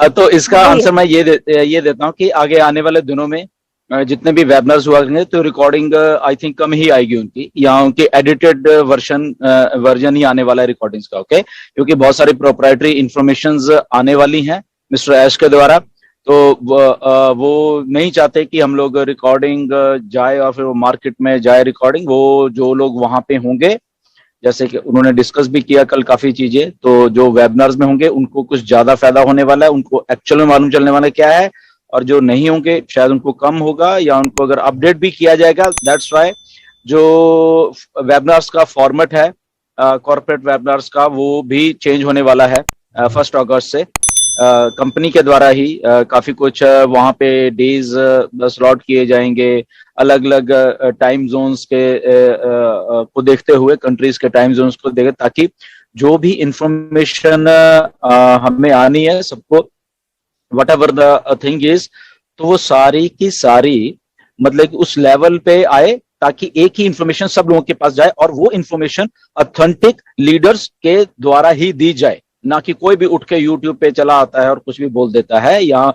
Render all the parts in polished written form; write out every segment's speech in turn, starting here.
तो इसका वही आंसर मैं ये देता हूँ कि आगे आने वाले दिनों में जितने भी वेबिनार्स हुआ करेंगे तो रिकॉर्डिंग आई थिंक कम ही आएगी उनकी, या उनकी एडिटेड वर्जन ही आने वाला है रिकॉर्डिंग्स का। ओके, क्योंकि बहुत सारी प्रोप्राइटरी इंफॉर्मेशंस आने वाली हैं मिस्टर ऐश के द्वारा, तो वो नहीं चाहते कि हम लोग रिकॉर्डिंग जाए और फिर वो मार्केट में जाए रिकॉर्डिंग। वो जो लोग वहां पे होंगे, जैसे कि उन्होंने डिस्कस भी किया कल काफी चीजें, तो जो वेबिनार्स में होंगे उनको कुछ ज्यादा फायदा होने वाला है, उनको एक्चुअल में मालूम चलने वाला क्या है, और जो नहीं होंगे शायद उनको कम होगा, या उनको अगर अपडेट भी किया जाएगा। दैट्स वाई जो वेबिनार्स का फॉर्मेट है कॉर्पोरेट वेबिनार्स का, वो भी चेंज होने वाला है 1 अगस्त से। कंपनी के द्वारा ही काफी कुछ वहां पे डेज स्लॉट किए जाएंगे, अलग अलग टाइम जोन्स के को देखते हुए, कंट्रीज के टाइम जोन्स को देखे, ताकि जो भी इंफॉर्मेशन हमें आनी है सबको, what ever the thing is, तो वो सारी की सारी मतलब कि उस लेवल पे आए, ताकि एक ही इंफॉर्मेशन सब लोगों के पास जाए, और वो इंफॉर्मेशन ऑथेंटिक लीडर्स के द्वारा ही दी जाए, ना कि कोई भी उठ के यूट्यूब पे चला आता है और कुछ भी बोल देता है, या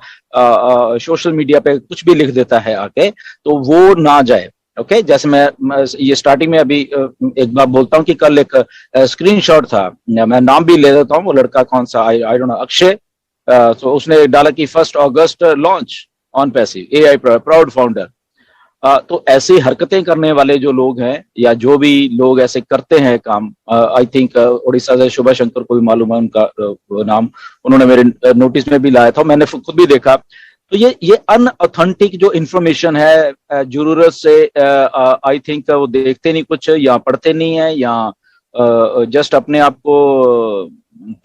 सोशल मीडिया पे कुछ भी लिख देता है आके, तो वो ना जाए। ओके, जैसे मैं ये स्टार्टिंग में अभी एक बार बोलता हूँ कि कल एक स्क्रीनशॉट था, मैं नाम भी ले देता हूँ, वो लड़का कौन सा, आई डोंट नो, अक्षय, तो उसने डाला कि 1 अगस्त launch on passive AI proud founder. तो ऐसी हरकतें करने वाले जो लोग हैं, या जो भी लोग ऐसे करते हैं काम, आई थिंक उड़ीसा से शुभा शंकर को भी मालूम है उनका नाम, उन्होंने मेरे नोटिस में भी लाया था, मैंने खुद भी देखा। तो ये अनऑथेंटिक जो इंफॉर्मेशन है, जरूरत से आई थिंक वो देखते नहीं कुछ, या पढ़ते नहीं है, या जस्ट अपने आप को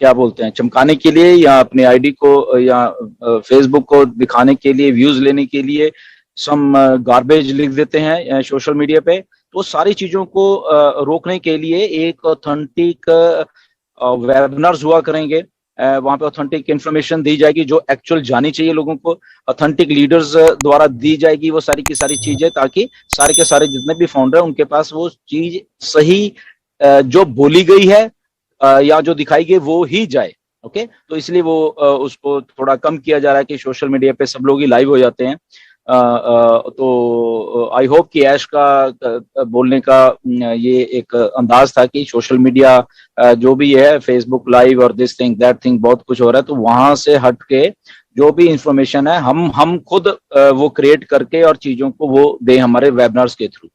क्या बोलते हैं चमकाने के लिए, या अपने आईडी को या फेसबुक को दिखाने के लिए, व्यूज लेने के लिए सम गार्बेज लिख देते हैं सोशल मीडिया पे। तो सारी चीजों को रोकने के लिए एक ऑथेंटिक वेबिनार्स हुआ करेंगे, वहां पे ऑथेंटिक इंफॉर्मेशन दी जाएगी जो एक्चुअल जानी चाहिए लोगों को, ऑथेंटिक लीडर्स द्वारा दी जाएगी वो सारी की सारी चीजें, ताकि सारे के सारे जितने भी फाउंडर हैं उनके पास वो चीज सही जो बोली गई है या जो दिखाई गई वो ही जाए। ओके, तो इसलिए वो उसको थोड़ा कम किया जा रहा है कि सोशल मीडिया पे सब लोग ही लाइव हो जाते हैं। तो आई होप कि ऐश का बोलने का ये एक अंदाज था कि सोशल मीडिया जो भी है, फेसबुक लाइव और दिस थिंग दैट थिंग, बहुत कुछ हो रहा है, तो वहां से हट के जो भी इंफॉर्मेशन है हम खुद वो क्रिएट करके और चीजों को वो दे हमारे वेबिनार्स के थ्रू।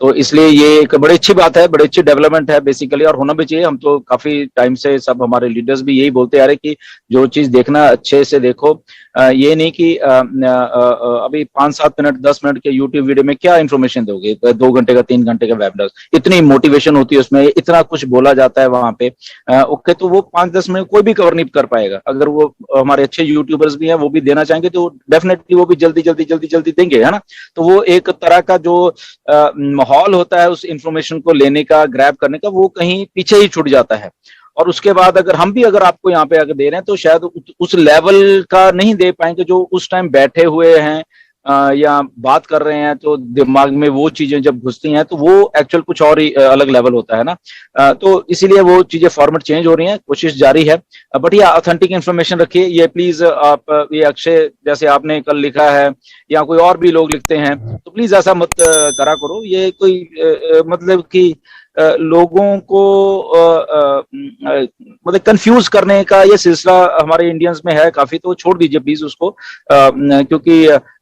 तो इसलिए ये एक बड़ी अच्छी बात है, बड़ी अच्छी डेवलपमेंट है बेसिकली, और होना भी चाहिए। हम तो काफी टाइम से सब हमारे लीडर्स भी यही बोलते आ रहे कि जो चीज देखना अच्छे से देखो, ये नहीं कि अभी 5-7 मिनट 10 मिनट के यूट्यूब वीडियो में क्या इन्फॉर्मेशन दोगे, 2 घंटे का 3 घंटे का वेबिनार, इतनी मोटिवेशन होती है उसमें, इतना कुछ बोला जाता है वहां पे। ओके, तो वो 5-10 मिनट कोई भी कवर नहीं कर पाएगा। अगर वो हमारे अच्छे यूट्यूबर्स भी हैं वो भी देना चाहेंगे तो डेफिनेटली वो भी जल्दी जल्दी जल्दी जल्दी देंगे, है ना। तो वो एक तरह का जो माहौल होता है उस इंफॉर्मेशन को लेने का, ग्रैब करने का, वो कहीं पीछे ही छूट जाता है। और उसके बाद अगर हम भी अगर आपको यहाँ पे अगर दे रहे हैं तो शायद उस लेवल का नहीं दे पाएंगे जो उस टाइम बैठे हुए हैं या बात कर रहे हैं, तो दिमाग में वो चीजें जब घुसती हैं तो वो एक्चुअल कुछ और ही अलग लेवल होता है ना। तो इसीलिए वो चीजें फॉर्मेट चेंज हो रही हैं, कोशिश जारी है, बट ये ऑथेंटिक इन्फॉर्मेशन रखिए। ये प्लीज आप ये अक्षय जैसे आपने कल लिखा है या कोई और भी लोग लिखते हैं, तो प्लीज ऐसा मत करा करो। ये कोई मतलब कि लोगों को मतलब कंफ्यूज करने का ये सिलसिला हमारे इंडियंस में है काफी, तो छोड़ दीजिए प्लीज उसको, क्योंकि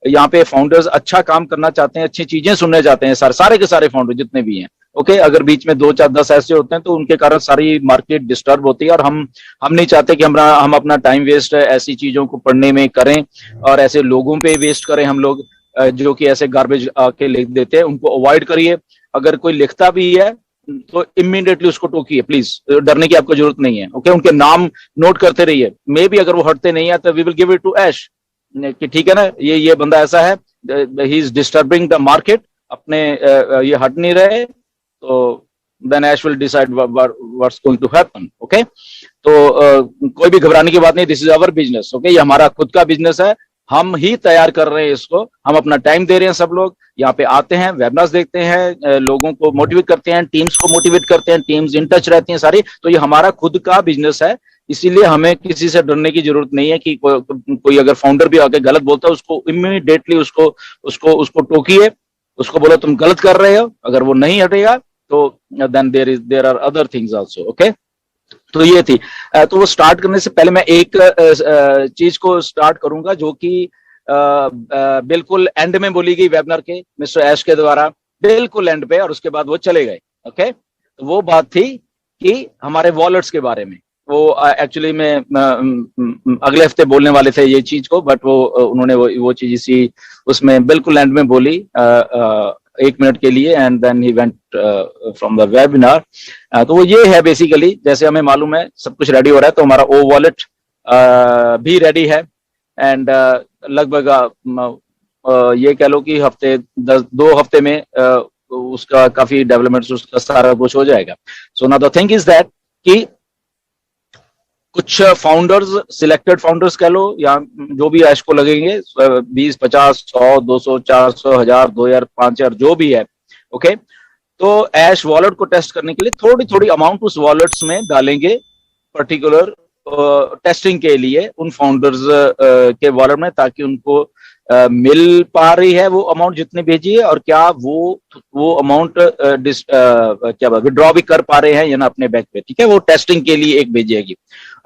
यहाँ पे फाउंडर्स अच्छा काम करना चाहते हैं, अच्छी चीजें सुनने चाहते हैं, सारे के सारे फाउंडर जितने भी हैं। ओके, अगर बीच में 2-4-10 ऐसे होते हैं तो उनके कारण सारी मार्केट डिस्टर्ब होती है, और हम नहीं चाहते कि हम अपना टाइम वेस्ट ऐसी चीजों को पढ़ने में करें और ऐसे लोगों पे वेस्ट करें हम लोग जो कि ऐसे गार्बेज आके लिख देते हैं। उनको अवॉइड करिए। अगर कोई लिखता भी है तो इमीडिएटली उसको टोकिए प्लीज, डरने की आपको जरूरत नहीं है। ओके, उनके नाम नोट करते रहिए, मे भी अगर वो हटते नहीं है तो we will give it to Ash कि ठीक है ना, ये बंदा ऐसा है, he is disturbing the market, अपने ये हट नहीं रहे, तो then Ash will decide what's going to happen. Okay, तो कोई भी घबराने की बात नहीं, this is our business. Okay, ये हमारा खुद का बिजनेस है, हम ही तैयार कर रहे हैं इसको, हम अपना टाइम दे रहे हैं। सब लोग यहाँ पे आते हैं, वेबिनार्स देखते हैं, लोगों को मोटिवेट करते हैं, टीम्स को मोटिवेट करते हैं, टीम्स इन टच रहती हैं सारी। तो ये हमारा खुद का बिजनेस है, इसीलिए हमें किसी से डरने की जरूरत नहीं है कि कोई अगर फाउंडर भी आके गलत बोलता है उसको इमीडिएटली उसको उसको उसको टोकिए, उसको बोलो तुम गलत कर रहे हो, अगर वो नहीं हटेगा तो then there are other things also. Okay, तो ये थी। तो वो स्टार्ट करने से पहले मैं एक चीज को स्टार्ट करूंगा जो कि बिल्कुल एंड में बोली गई वेबिनार के मिस्टर ऐश के द्वारा, बिल्कुल एंड पे, और उसके बाद वो चले गए। ओके, तो वो बात थी कि हमारे वॉलेट्स के बारे में। वो एक्चुअली में अगले हफ्ते बोलने वाले थे ये चीज को, बट वो उन्होंने वो चीज इसी उसमें बिल्कुल एंड में बोली 1 मिनट के लिए, and then he went from the webinar. तो वो ये है बेसिकली, जैसे हमें मालूम है सब कुछ रेडी हो रहा है, तो हमारा ओ वॉलेट भी रेडी है, एंड लगभग ये कह लो कि 2 हफ्ते में उसका काफी डेवलपमेंट, उसका सारा कुछ हो जाएगा। So now the thing is that कि कुछ फाउंडर्स, सिलेक्टेड फाउंडर्स कह लो, या जो भी ऐश को लगेंगे 20, 50, 100, 200, 400, 1000, 2000, 5000 जो भी है। ओके, तो ऐश वॉलेट को टेस्ट करने के लिए थोड़ी थोड़ी अमाउंट उस वॉलेट्स में डालेंगे पर्टिकुलर टेस्टिंग के लिए उन फाउंडर्स के वॉलेट में, ताकि उनको मिल पा रही है वो अमाउंट जितने भेजी है, और क्या वो अमाउंट क्या विड्रॉ भी कर पा रहे हैं या ना अपने बैंक पे। ठीक है, वो टेस्टिंग के लिए एक भेजेगी।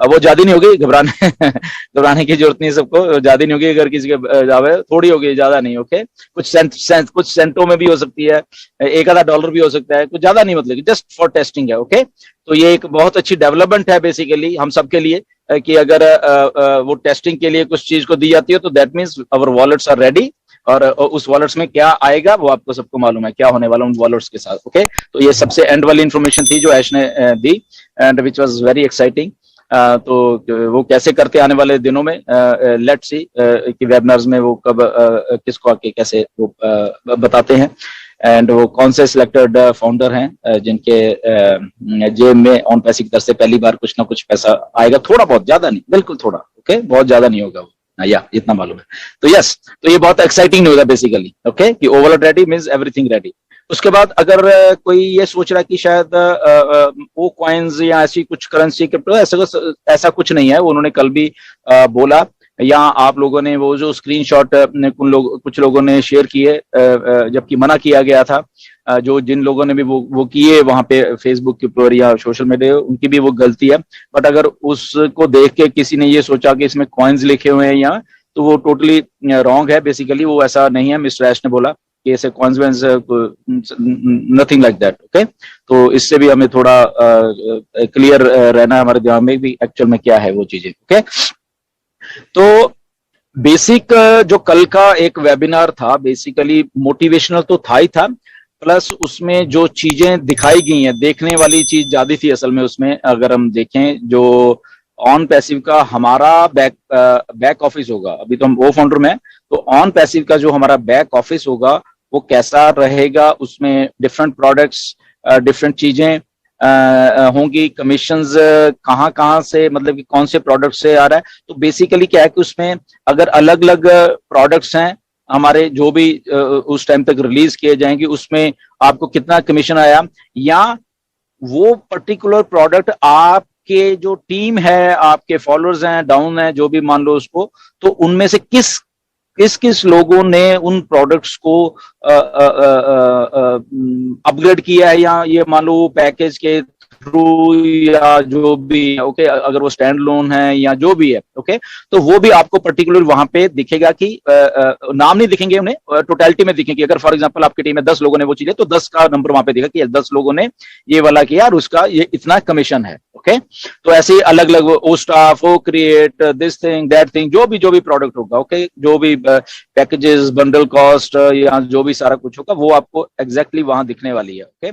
वो ज्यादा नहीं होगी, घबराने घबराने की जरूरत नहीं, सबको ज्यादा नहीं होगी, अगर किसी के जावे थोड़ी होगी, ज्यादा नहीं। ओके, कुछ सेंटों में भी हो सकती है, एक आधा डॉलर भी हो सकता है, कुछ ज्यादा नहीं, मतलब जस्ट फॉर टेस्टिंग है। ओके, तो ये एक बहुत अच्छी डेवलपमेंट है बेसिकली हम सबके लिए, कि अगर वो टेस्टिंग के लिए कुछ चीज को दी जाती है तो that means our wallets are ready, और उस वॉलेट्स में क्या आएगा वो आपको सबको मालूम है क्या होने वाला उन वॉलेट्स के साथ। ओके, तो ये सबसे एंड वाली इंफॉर्मेशन थी जो ऐश ने दी, and which was very exciting. तो वो कैसे करते आने वाले दिनों में, लेट्स सी कि वेबिनार्स में वो कब किसको आके कैसे वो बताते हैं, एंड वो कौन से सिलेक्टेड फाउंडर हैं जिनके जेब में ऑन पैसे की तरफ से पहली बार कुछ ना कुछ पैसा आएगा, थोड़ा बहुत, ज्यादा नहीं, बिल्कुल थोड़ा। ओके, बहुत ज्यादा नहीं होगा वो, या इतना मालूम है। तो यस, तो ये बहुत एक्साइटिंग न्यूज़ है बेसिकली। ओके, कि overall ready means everything ready. उसके बाद अगर कोई ये सोच रहा है कि शायद वो कॉइन्स या ऐसी कुछ करेंसी क्रिप्टो, ऐसा कुछ नहीं है। उन्होंने कल भी बोला, या आप लोगों ने वो जो स्क्रीनशॉट कुछ लोगों ने शेयर किए, जबकि मना किया गया था, जो जिन लोगों ने भी वो किए वहां पे फेसबुक के ऊपर या सोशल मीडिया, उनकी भी वो गलती है। बट अगर उसको देख के किसी ने ये सोचा कि इसमें कॉइन्स लिखे हुए हैं यहाँ, तो वो टोटली रॉन्ग है बेसिकली, वो ऐसा नहीं है। मिस्टर ऐश ने बोला कि ऐसे consequence, nothing like that. Okay, तो इससे भी हमें थोड़ा क्लियर रहना है हमारे दिमाग में भी एक्चुअल में क्या है वो चीजें। ओके, तो बेसिक जो कल का एक वेबिनार था, बेसिकली मोटिवेशनल तो था ही था, प्लस उसमें जो चीजें दिखाई गई हैं, देखने वाली चीज ज्यादा थी असल में उसमें। अगर हम देखें जो ऑन पैसिव का हमारा बैक ऑफिस होगा, अभी तो हम वो फाउंडर में, तो ऑन पैसिव का जो हमारा बैक ऑफिस होगा वो कैसा रहेगा, उसमें डिफरेंट प्रोडक्ट्स, डिफरेंट चीजें होंगी, कमीशंस कहाँ कहाँ से, मतलब कि कौन से प्रोडक्ट से आ रहा है। तो बेसिकली क्या है कि उसमें अगर अलग अलग प्रोडक्ट्स हैं हमारे जो भी उस टाइम तक रिलीज किए जाएंगे, उसमें आपको कितना कमीशन आया, या वो पर्टिकुलर प्रोडक्ट आपके जो टीम है, आपके फॉलोअर्स हैं, डाउन है, जो भी मान लो उसको, तो उनमें से किस किस किस लोगों ने उन प्रोडक्ट्स को अपग्रेड किया है, या ये मान लो पैकेज के थ्रू या जो भी। ओके, अगर वो स्टैंड लोन है या जो भी है, ओके, तो वो भी आपको पर्टिकुलर वहां पे दिखेगा कि नाम नहीं दिखेंगे उन्हें, टोटलिटी में दिखेंगे। अगर फॉर एग्जांपल आपकी टीम में 10 लोगों ने वो चीजें, तो 10 का नंबर वहां पे दिखा कि 10 लोगों ने ये वाला किया और उसका ये इतना कमीशन है। ओके, तो ऐसे अलग अलग ओ स्टाफ, ओ create, this thing, that thing, जो भी प्रोडक्ट होगा, ओके, जो भी पैकेजेस, बंडल कॉस्ट, या जो भी सारा कुछ होगा, वो आपको एग्जैक्टली वहां दिखने वाली है। ओके,